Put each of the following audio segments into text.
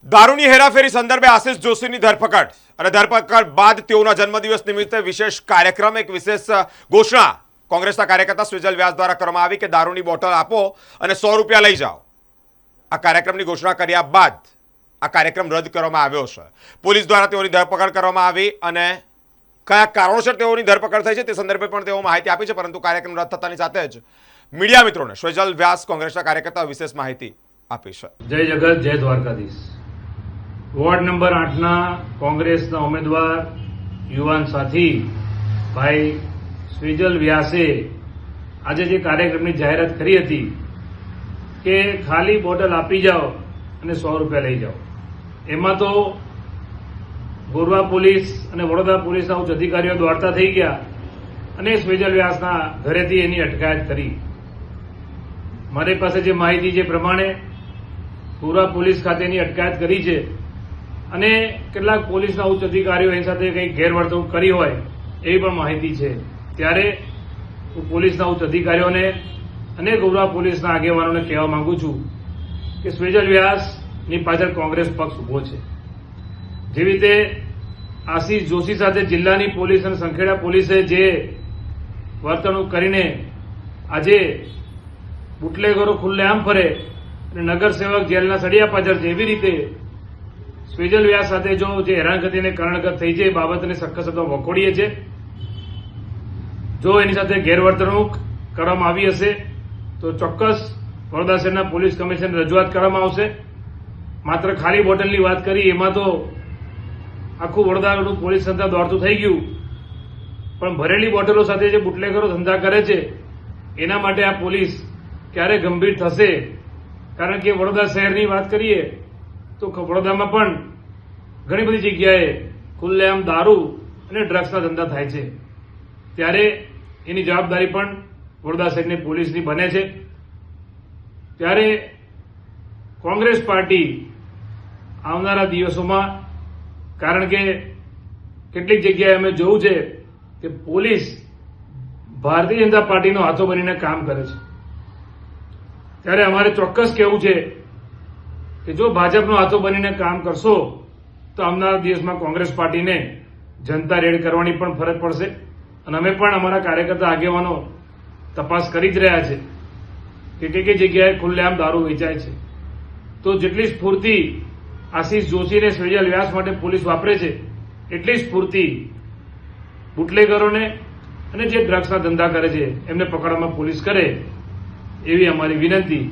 દારૂની હેરાફેરી સંદર્ભે આશિષ જોશીની ધરપકડ અને ધરપકડ બાદ તેઓના જન્મદિવસ નિમિત્તે વિશેષ કાર્યક્રમ એક વિશેષ ઘોષણા કોંગ્રેસના કાર્યકર્તા સ્વેજલ વ્યાસ દ્વારા કરવામાં આવી કે દારૂની બોટલ આપો અને 100 રૂપિયા લઈ જાઓ। આ કાર્યક્રમની ઘોષણા કર્યા બાદ આ કાર્યક્રમ રદ કરવામાં આવ્યો છે। પોલીસ દ્વારા તેઓની ધરપકડ કરવામાં આવી અને કયા કારણોસર તેઓની ધરપકડ થઈ છે તે સંદર્ભે પણ તેઓ માહિતી આપી છે, પરંતુ કાર્યક્રમ રદ થતાની સાથે જ મીડિયા મિત્રોને સ્વેજલ વ્યાસ કોંગ્રેસના કાર્યકર્તાઓ વિશેષ માહિતી આપી છે। જય જગત જય દ્વારકાધીશ। વોર્ડ નંબર 8ના કોંગ્રેસના ઉમેદવાર યુવાન સાથી ભાઈ સ્વેજલ વ્યાસે આજે જે કાર્યક્રમની જાહેરાત કરી હતી કે ખાલી બોટલ આપી જાઓ અને 100 રૂપિયા લઈ જાઓ, એમાં તો ગોરવા પોલીસ અને વડોદરા પોલીસના ઉચ્ચ અધિકારીઓ દોડતા થઈ ગયા અને સ્વેજલ વ્યાસના ઘરેથી એની અટકાયત કરી। મારી પાસે જે માહિતી છે પ્રમાણે ગોરવા પોલીસ ખાતેની અટકાયત કરી છે અને કેટલાક પોલીસના ઉચ્ચ અધિકારીઓ એની સાથે કંઈ ગેરવર્તણૂક કરી હોય એવી પણ માહિતી છે। ત્યારે હું પોલીસના ઉચ્ચ અધિકારીઓને અને ગોરવા પોલીસના આગેવાનોને કહેવા માંગુ છું કે સ્વેજલ વ્યાસની પાછળ કોંગ્રેસ પક્ષ ઉભો છે। જેવી રીતે આશિષ જોશી સાથે જિલ્લાની પોલીસ અને સંખેડા પોલીસે જે વર્તણૂક કરીને આજે બુટલેગરો ખુલ્લેઆમ ફરે અને નગરસેવક જેલના સળિયા પાછળ જેવી રીતે સ્વેજલ વ્યાસ સાથે જો જે હેરાનગતિ અને કરણગત થઈ છે એ બાબતને સખત શબ્દોમાં વખોડીએ છીએ। જો એની સાથે ગેરવર્તણૂક કરવામાં આવી હશે તો ચોક્કસ વડોદરા શહેરના પોલીસ કમિશનર રજૂઆત કરવામાં આવશે। માત્ર ખાલી બોટલની વાત કરી એમાં તો આખું વડોદરાનું પોલીસ તંત્ર દોડતું થઈ ગયું, પણ ભરેલી બોટલો સાથે જે બુટલેગરો ધંધા કરે છે એના માટે આ પોલીસ ક્યારે ગંભીર થશે? કારણ કે વડોદરા શહેરની વાત કરીએ તો વડોદરામાં પણ ઘણી બધી જગ્યાએ ખુલ્લેઆમ દારૂ અને ડ્રગ્સના ધંધા થાય છે, ત્યારે એની જવાબદારી પણ વડોદરા શહેરની પોલીસની બને છે। ત્યારે કોંગ્રેસ પાર્ટી આવનારા દિવસોમાં, કારણ કે કેટલીક જગ્યાએ અમે જોયું છે કે પોલીસ ભારતીય જનતા પાર્ટીનો હાથો બનીને કામ કરે છે, ત્યારે અમારે ચોક્કસ કહેવું છે કે જો ભાજપનો હાથો બનીને કામ કરશો તો આવનારા દિવસમાં કોંગ્રેસ પાર્ટીને જનતા રેડ કરવાની પણ ફરજ પડશે। અને અમે પણ અમારા કાર્યકર્તા આગેવાનો તપાસ કરી જ રહ્યા છે કે કઈ જગ્યાએ ખુલ્લેઆમ દારૂ વેચાય છે। તો જેટલી સ્ફૂર્તિ આશિષ જોશી અને સ્વેજલ વ્યાસ માટે પોલીસ વાપરે છે એટલી સ્ફૂર્તિ બુટલેગરોને અને જે ડ્રગ્સના ધંધા કરે છે એમને પકડવામાં પોલીસ કરે એવી અમારી વિનંતી।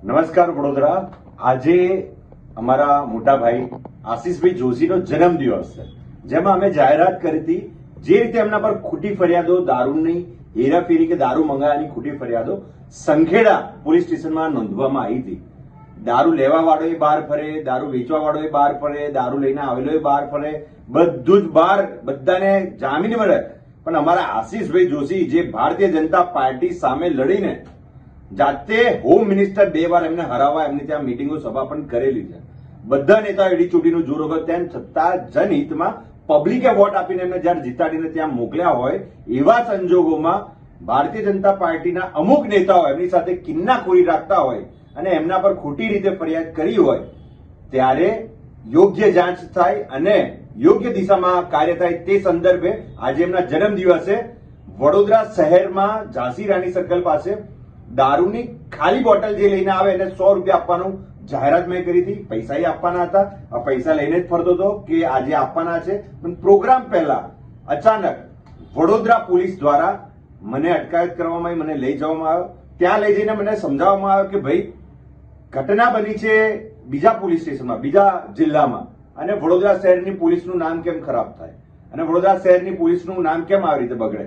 નમસ્કાર વડોદરા। આજે અમારા મોટા ભાઈ આશિષભાઈ જોશીનો જન્મદિવસ છે, જેમાં અમે જાહેરાત કરી હતી જે રીતે એમના પર ખોટી ફરિયાદો, દારૂની હેરાફેરી કે દારૂ મંગાવવાની ખોટી ફરિયાદો સંખેડા પોલીસ સ્ટેશનમાં નોંધવામાં આવી હતી। દારૂ લેવા વાળો બહાર ફરે, દારૂ વેચવા વાળો બહાર ફરે, દારૂ લઈને આવેલો બહાર ફરે, બધું જ બહાર, બધાને જામીન મળે, પણ અમારા આશિષભાઈ જોશી જે ભારતીય જનતા પાર્ટી સામે લડીને જાતે હોમ મિનિસ્ટર 2 વાર એમને હરાવવા એમની ત્યાં મિટિંગો સભા પણ કરેલી છે। બધા નેતા એડી ચોટીનું જોર વગર તેમ છતાં જનહિતમાં પબ્લિકે વોટ આપીને એમને જયારે જીતાડીને ત્યાં મોકલ્યા હોય એવા સંજોગોમાં ભારતીય જનતા પાર્ટીના અમુક નેતાઓ એમની સાથે કિન્નાખોરી રાખતા હોય અને એમના પર ખોટી રીતે ફરિયાદ કરી હોય ત્યારે યોગ્ય જાંચ થાય અને યોગ્ય દિશામાં કાર્ય થાય। તે સંદર્ભે આજે એમના જન્મદિવસે વડોદરા શહેરમાં ઝાંસી રાણી સર્કલ પાસે દારૂની ખાલી બોટલ જે લઈને આવે એને 100 રૂપિયા આપવાનું જાહેરાત મેં કરી હતી। પૈસા આપવાના હતા, આ પૈસા લઈને જ ફરતો હતો કે આજે આપવાના છે, પણ પ્રોગ્રામ પહેલા અચાનક વડોદરા પોલીસ દ્વારા મને અટકાયત કરવામાં આવી, મને લઈ જવામાં આવ્યો। ત્યાં લઈ જઈને મને સમજાવવામાં આવ્યો કે ભાઈ ઘટના બની છે બીજા પોલીસ સ્ટેશનમાં, બીજા જિલ્લામાં, અને વડોદરા શહેરની પોલીસનું નામ કેમ ખરાબ થાય અને વડોદરા શહેરની પોલીસનું નામ કેમ આવી રીતે બગડે,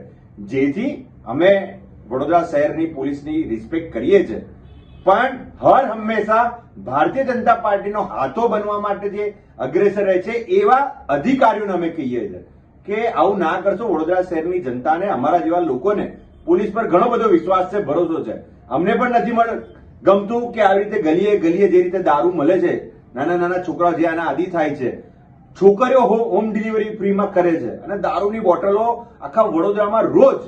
જેથી અમે વડોદરા શહેરની પોલીસની રિસ્પેક્ટ કરીએ છીએ, પણ હર હંમેશા ભારતીય જનતા પાર્ટીનો હાથો બનવા માટે જે અગ્રેસર રહે છે એવા અધિકારીઓને અમે કહીએ છીએ કે આવું ના કરશો। વડોદરા શહેરની જનતાને, અમારા જેવા લોકોને પોલીસ પર ઘણો બધો વિશ્વાસ છે, ભરોસો છે। અમને પણ નથી ગમતું કે આવી રીતે ગલીએ ગલીએ જે રીતે દારૂ મળે છે, નાના નાના છોકરાઓ જે આના આદી થાય છે, છોકરીઓ હોમ ડિલિવરી ફ્રીમાં કરે છે અને દારૂની બોટલો આખા વડોદરામાં રોજ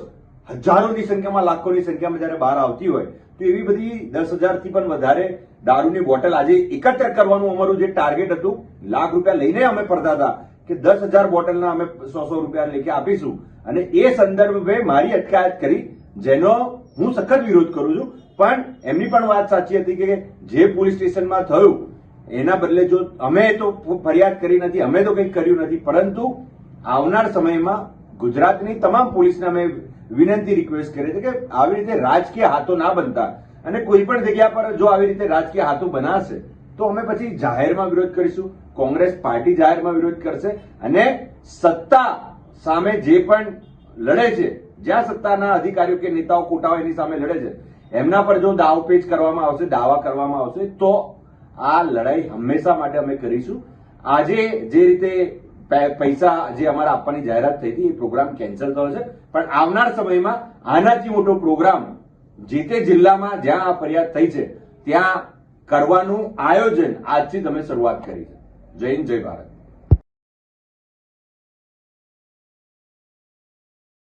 હજારોની સંખ્યામાં, લાખોની સંખ્યામાં જયારે બહાર આવતી હોય તો એવી બધી 10,000 થી પણ વધારે દારૂની બોટલ આજે એકત્ર કરવાનું અમારું જે ટાર્ગેટ હતું, લાખ રૂપિયા લઈને અમે ફરતા હતા કે 10,000 બોટલના અમે 100 રૂપિયા લેખે આપીશું, અને એ સંદર્ભે મારી અટકાયત કરી, જેનો હું સખત વિરોધ કરું છું. પણ એમની પણ વાત સાચી હતી કે જે પોલીસ સ્ટેશનમાં થયું એના બદલે જો અમે તો ફરિયાદ કરી નથી, અમે તો કંઈક કર્યું નથી, પરંતુ આવનાર સમયમાં ગુજરાતની તમામ પોલીસને અમે વિનંતી રિક્વેસ્ટ કરી છે કે આવી રીતે રાજકીય હાથો ના બનતા, અને કોઈ પણ જગ્યા પર જો આવી રીતે રાજકીય હાથો બનાશે તો અમે પછી જાહેરમાં વિરોધ કરીશું. કોંગ્રેસ પાર્ટી જાહેરમાં વિરોધ કરશે, અને સત્તા સામે જે પણ લડે છે, જ્યાં સત્તાના અધિકારીઓ કે નેતાઓ ખોટા હોય એની સામે લડે છે, એમના પર જો દાવપેચ કરવામાં આવશે, દાવા કરવામાં આવશે, તો આ લડાઈ હંમેશા માટે અમે કરીશું. આજે જે રીતે પૈસા જે અમારા આપવાની જાહેરાત થઈ હતી એ પ્રોગ્રામ કેન્સલ થયો છે, પણ આવનાર સમયમાં આનાથી મોટો પ્રોગ્રામ જે તે જિલ્લામાં જ્યાં આ ફરિયાદ થઈ છે ત્યાં કરવાનું આયોજન આજથી તમે શરૂઆત કરી છે. જય હિન્દ, જય ભારત.